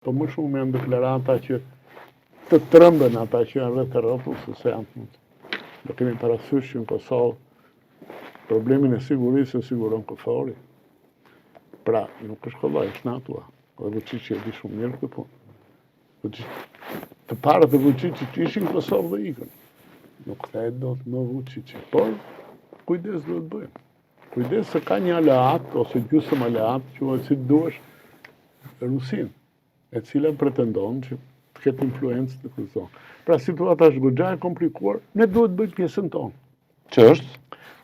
Po më shumë janë deklarata që të trëmben ata që janë rreth rrotull se janë. Do kemi parasysh që në Kosovë problemin e sigurisë e siguron Kosovë. Pra, nuk është kollaj, është natua. Dhe Vučić e di shumë mirë këtë punë. Të parët e Vučićit ishin Kosovë dhe ikën. Nuk kthehet dot më Vučić, por kujdes duhet bëjmë. Kujdes se ka një aleat ose gjysmë aleat, quhet si duash, Rusin, e cila pretendon që të ketë influencë në këtë zonë. Pra situata është goxha e komplikuar, ne duhet bëjmë pjesën tonë. Që është?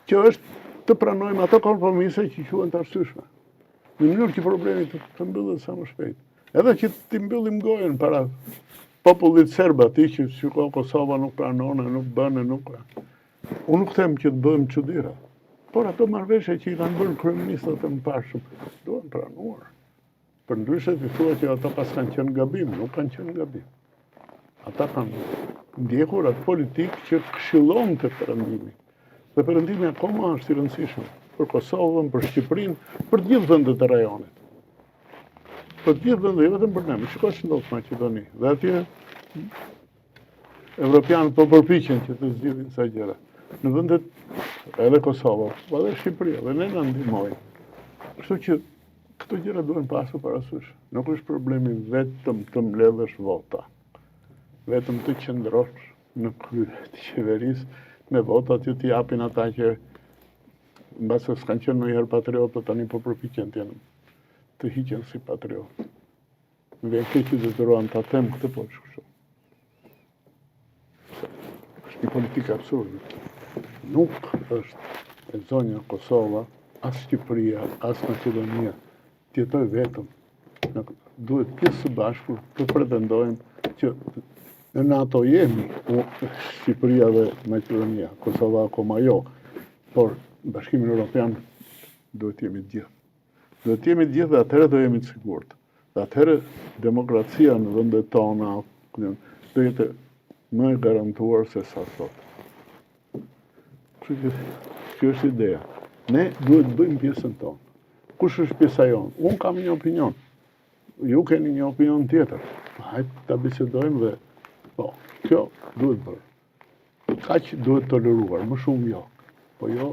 Që është të pranojmë ato kompromise që quhen të arsyeshme. Në mënyrë që problemi të mbyllet sa më shpejt. Edhe që t'i mbyllim gojën para popullit serb atij që shiko Kosova nuk pranon, nuk bën, nuk. Unë nuk them që të bëjmë çuditëra. Por ato marrëveshje që i kanë bërë kryeministët e mëparshëm duhen pranuar. Përndryshe ti thua që ata pas kanë qenë gabim, nuk kanë qenë gabim. Ata kanë ndjekur atë politikë që këshillon të perëndimi. Dhe perëndimi akoma është i rëndësishëm për Kosovën, për Shqipërinë, për të gjithë vendet e rajonit. Për të gjithë vendet, jo vetëm për ne, shiko që ndodh në Maqedoni. Dhe atje evropianët po përpiqen që të zgjidhin sa gjëra. Në vendet edhe Kosova, po edhe Shqipëria, dhe ne na ndihmojnë. Kështu që këto gjëra duhen pasur parasysh. Nuk është problemi vetëm të mbledhësh vota, vetëm të qëndrosh në krye të qeverisë me votat që t'i japin ata që mbase s'kan qenë ndonjëherë patriotë, tani po përpiqen të hiqen si patriotë. Më vjen keq që detyrohen ta them këtë, po është kështu. Është një politikë absurde. Nuk është e zonja Kosova, as Shqipëria, as Maqedonia, tjetoj vetëm. Duhet pjesë së bashku të pretendojmë që në NATO jemi, Shqipëria dhe Maqedonia, Kosova akoma jo, por Bashkimin Evropian duhet jemi të gjithë. Duhet jemi të gjithë dhe atëherë do jemi të sigurt. Dhe atëherë demokracia në vendet tona do jetë më e garantuar se sa sot. Kjo është ideja. Ne duhet bëjmë pjesën tonë. Kush është pjesa jonë? Unë kam një opinion. Ju keni një opinion tjetër. Hajtë ta bisedojmë dhe po, kjo duhet bërë. Kaq duhet toleruar, më shumë jo. Po jo